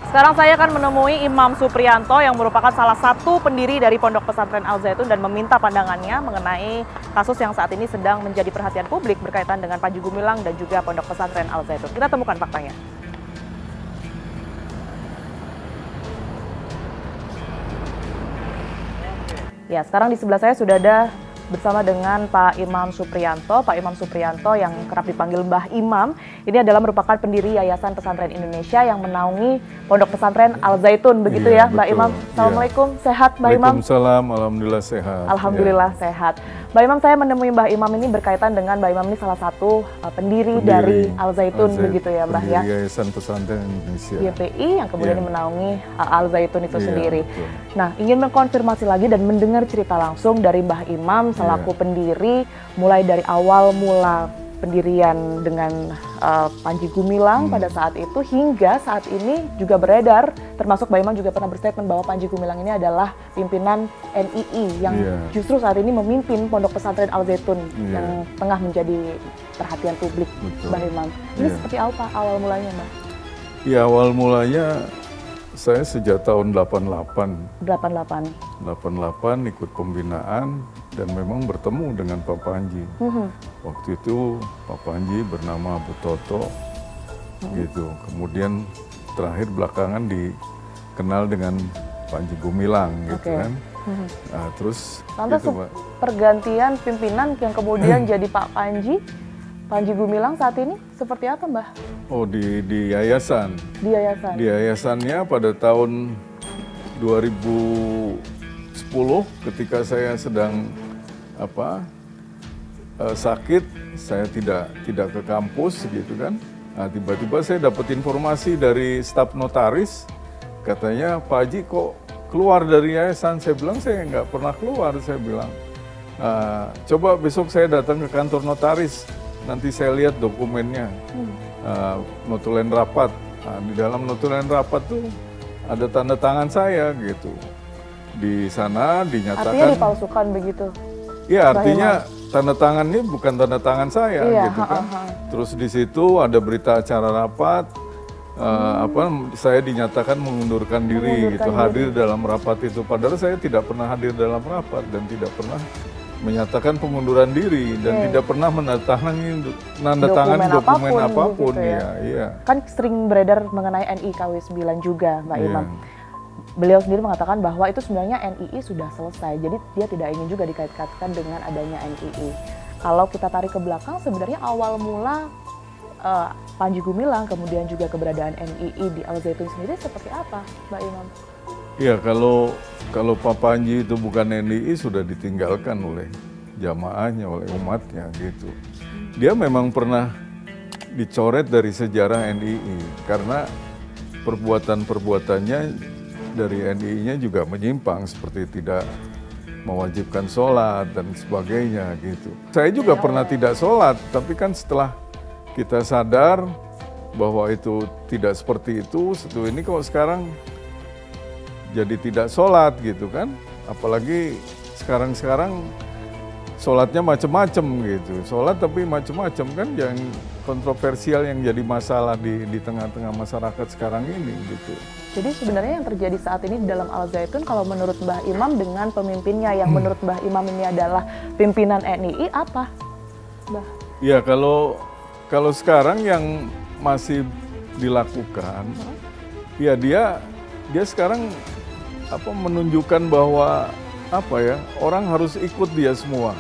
Sekarang saya akan menemui Imam Supriyanto yang merupakan salah satu pendiri dari Pondok Pesantren Al Zaitun dan meminta pandangannya mengenai kasus yang saat ini sedang menjadi perhatian publik berkaitan dengan Panji Gumilang dan juga Pondok Pesantren Al Zaitun. Kita temukan faktanya. Ya, sekarang di sebelah saya sudah ada bersama dengan Pak Imam Supriyanto. Pak Imam Supriyanto yang kerap dipanggil Mbah Imam, ini adalah merupakan pendiri Yayasan Pesantren Indonesia yang menaungi Pondok Pesantren Al Zaitun, begitu ya, Mbak Imam? Assalamualaikum, sehat Mbak Imam? Waalaikumsalam, alhamdulillah sehat. Alhamdulillah sehat. Mbak Imam, saya menemui Mbah Imam ini berkaitan dengan Mbah Imam ini salah satu pendiri dari Al Zaitun, begitu ya Mbah ya? Yayasan Pesantren Indonesia. YPI yang kemudian menaungi Al Zaitun itu sendiri. Betul. Nah, ingin mengkonfirmasi lagi dan mendengar cerita langsung dari Mbah Imam selaku pendiri, mulai dari awal mula pendirian dengan Panji Gumilang pada saat itu hingga saat ini juga beredar, termasuk Mbah Imam juga pernah berstatement bahwa Panji Gumilang ini adalah pimpinan NII yang justru saat ini memimpin Pondok Pesantren Al Zaitun yang tengah menjadi perhatian publik. Mbah Imam, ini seperti apa awal mulanya, Mbak? Ya, awal mulanya saya sejak tahun 88 ikut pembinaan dan memang bertemu dengan Pak Panji. Waktu itu Pak Panji bernama Abu Toto, gitu. Kemudian terakhir belakangan dikenal dengan Panji Gumilang, gitu kan. Nah, terus lantas gitu, Mbak. Pergantian pimpinan yang kemudian jadi Pak Panji Gumilang saat ini seperti apa, Mbah? Oh, di yayasan. Di yayasan. Di yayasannya pada tahun 2010 ketika saya sedang sakit, saya tidak ke kampus gitu kan. Nah, tiba-tiba saya dapat informasi dari staf notaris, katanya Pak Haji kok keluar dari yayasan. Saya bilang saya nggak pernah keluar, saya bilang. Coba besok saya datang ke kantor notaris, nanti saya lihat dokumennya, notulen rapat. Nah, di dalam notulen rapat tuh ada tanda tangan saya gitu. Di sana dinyatakan. Artinya dipalsukan begitu? Iya, artinya tanda tangan ini bukan tanda tangan saya, gitu kan. Terus di situ ada berita acara rapat, saya dinyatakan mengundurkan diri gitu, hadir dalam rapat itu. Padahal saya tidak pernah hadir dalam rapat dan tidak pernah menyatakan pengunduran diri dan tidak pernah menandatangani dokumen apapun gitu ya. Kan sering beredar mengenai NII KW9 juga, Mbak Imam. Beliau sendiri mengatakan bahwa itu sebenarnya NII sudah selesai, jadi dia tidak ingin juga dikait-kaitkan dengan adanya NII. Kalau kita tarik ke belakang, sebenarnya awal mula Panji Gumilang, kemudian juga keberadaan NII di Al Zaitun sendiri seperti apa, Mbak Imam? Ya, kalau Pak Panji itu bukan NII sudah ditinggalkan oleh jamaahnya, oleh umatnya gitu. Dia memang pernah dicoret dari sejarah NII karena perbuatan-perbuatannya dari NII-nya juga menyimpang, seperti tidak mewajibkan sholat dan sebagainya gitu. Saya juga pernah tidak sholat, tapi kan setelah kita sadar bahwa itu tidak seperti itu, ini kok sekarang jadi tidak sholat gitu kan. Apalagi sekarang sholatnya macam-macam gitu. Sholat tapi macam-macam kan, yang kontroversial yang jadi masalah di tengah-tengah masyarakat sekarang ini gitu. Jadi sebenarnya yang terjadi saat ini di dalam Al Zaitun, kalau menurut Mbah Imam dengan pemimpinnya yang menurut Mbah Imam ini adalah pimpinan NII, apa, Mbah? Ya, kalau sekarang yang masih dilakukan, ya dia sekarang menunjukkan bahwa orang harus ikut dia semua.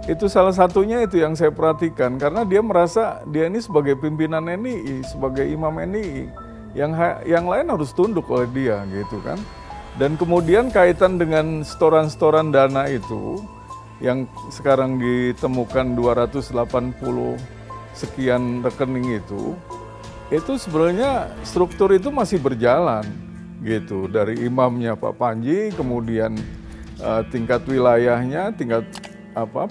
Itu salah satunya itu yang saya perhatikan, karena dia merasa dia ini sebagai pimpinan NII, sebagai imam NII, yang lain harus tunduk oleh dia gitu kan. Dan kemudian kaitan dengan setoran-setoran dana itu yang sekarang ditemukan 280 sekian rekening itu sebenarnya struktur itu masih berjalan gitu, dari imamnya Pak Panji, kemudian tingkat wilayahnya, tingkat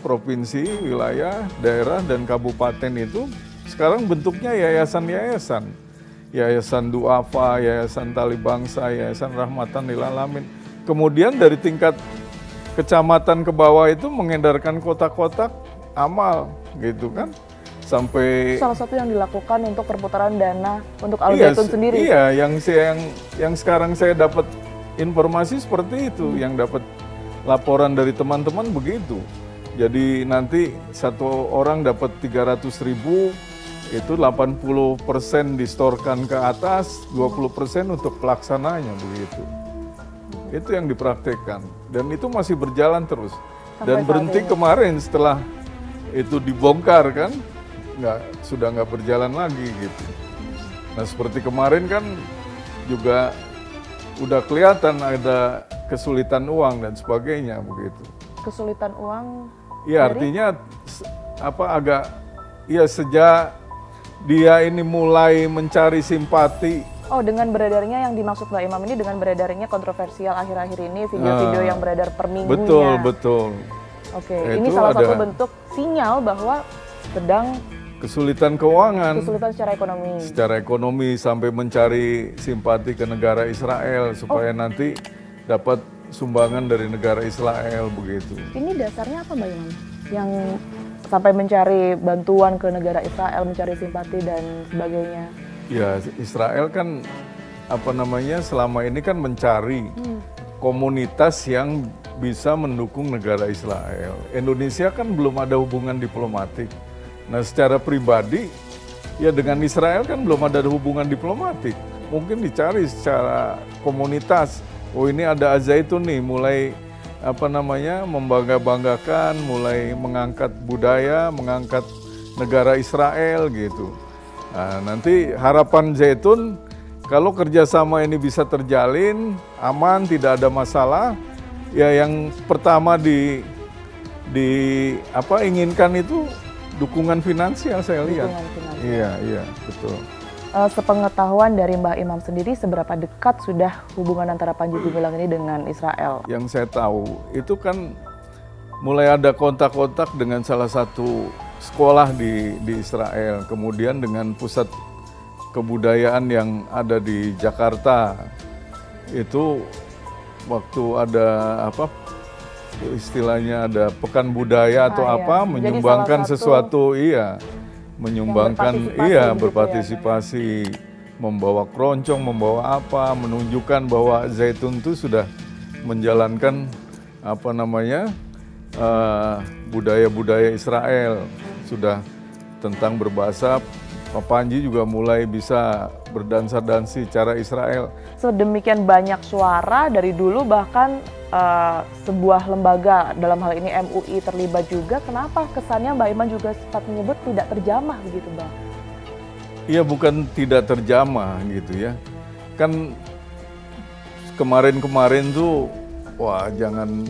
provinsi, wilayah, daerah dan kabupaten itu sekarang bentuknya yayasan-yayasan. Yayasan Du'afa, Yayasan Tali Bangsa, Yayasan Rahmatan Lil Alamin. Kemudian dari tingkat kecamatan ke bawah itu mengedarkan kotak-kotak amal gitu kan. sampai salah satu yang dilakukan untuk perputaran dana untuk Al Zaitun sendiri. Iya, yang sekarang saya dapat informasi seperti itu, yang dapat laporan dari teman-teman begitu. Jadi nanti satu orang dapat 300.000, itu 80% distorkan ke atas, 20% untuk pelaksananya begitu. Itu yang dipraktekkan dan itu masih berjalan terus. Dan berhenti kemarin setelah itu dibongkar kan, sudah nggak berjalan lagi gitu. Nah seperti kemarin kan juga udah kelihatan ada kesulitan uang dan sebagainya begitu. Kesulitan uang? Iya artinya sejak dia ini mulai mencari simpati. Oh, dengan beredarnya yang dimaksud Mbak Imam ini dengan beredarnya kontroversial akhir-akhir ini, video-video yang beredar per minggunya. Betul. Oke, ini salah satu bentuk sinyal bahwa sedang kesulitan keuangan. Kesulitan secara ekonomi. Secara ekonomi sampai mencari simpati ke negara Israel supaya nanti dapat sumbangan dari negara Israel begitu. Ini dasarnya apa Mbak Imam? Yang sampai mencari bantuan ke negara Israel, mencari simpati dan sebagainya. Ya, Israel kan selama ini kan mencari komunitas yang bisa mendukung negara Israel. Indonesia kan belum ada hubungan diplomatik. Nah, secara pribadi ya dengan Israel kan belum ada hubungan diplomatik. Mungkin dicari secara komunitas. Oh, ini ada Al Zaitun nih, mulai membangga-banggakan, mulai mengangkat budaya, mengangkat negara Israel gitu. Nah, nanti harapan Zaitun kalau kerjasama ini bisa terjalin, aman, tidak ada masalah, ya yang pertama inginkan itu dukungan finansial saya lihat. Iya, betul. Sepengetahuan dari Mbah Imam sendiri, seberapa dekat sudah hubungan antara Panji Gumilang ini dengan Israel? Yang saya tahu itu kan mulai ada kontak-kontak dengan salah satu sekolah di Israel, kemudian dengan pusat kebudayaan yang ada di Jakarta. Itu waktu ada istilahnya ada pekan budaya atau menyumbangkan sesuatu, menyumbangkan, berpartisipasi, membawa keroncong, membawa menunjukkan bahwa Zaitun itu sudah menjalankan budaya-budaya Israel, sudah tentang berbahasa. Pak Panji juga mulai bisa berdansa-dansi cara Israel. Sedemikian banyak suara dari dulu, bahkan sebuah lembaga, dalam hal ini MUI terlibat juga. Kenapa kesannya Mbak Imam juga sempat menyebut tidak terjamah begitu, Bang? Iya, bukan tidak terjamah gitu ya. Kan kemarin-kemarin tuh, wah jangan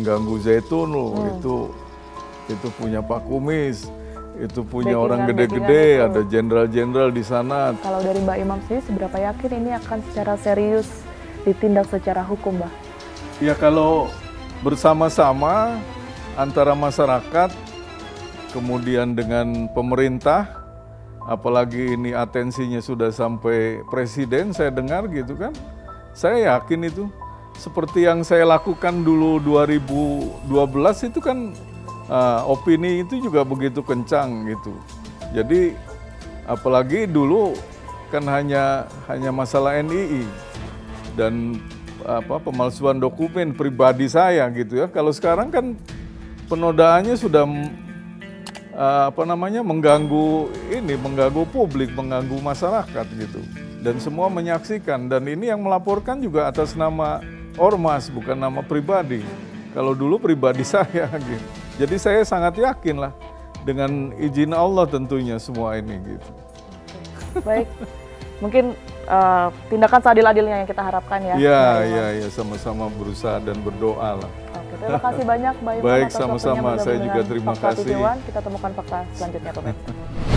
ganggu Zaitun loh, itu punya Pak Kumis. Itu punya orang gede-gede, ada jenderal-jenderal di sana. Kalau dari Mbak Imam sendiri, seberapa yakin ini akan secara serius ditindak secara hukum, Mbak? Ya kalau bersama-sama antara masyarakat, kemudian dengan pemerintah, apalagi ini atensinya sudah sampai presiden, saya dengar gitu kan, saya yakin itu. Seperti yang saya lakukan dulu 2012 itu kan, opini itu juga begitu kencang gitu. Jadi apalagi dulu kan hanya masalah NII dan pemalsuan dokumen pribadi saya gitu ya. Kalau sekarang kan penodaannya sudah mengganggu publik, mengganggu masyarakat gitu. Dan semua menyaksikan, dan ini yang melaporkan juga atas nama ormas, bukan nama pribadi. Kalau dulu pribadi saya gitu. Jadi saya sangat yakin lah dengan izin Allah tentunya semua ini gitu. Baik, mungkin tindakan seadil-adilnya yang kita harapkan ya. Iya, sama-sama berusaha dan berdoa lah. Oke, terima kasih banyak Mbak Imam. Baik, sama-sama. Saya juga terima kasih. Kita temukan fakta selanjutnya, pemirsa.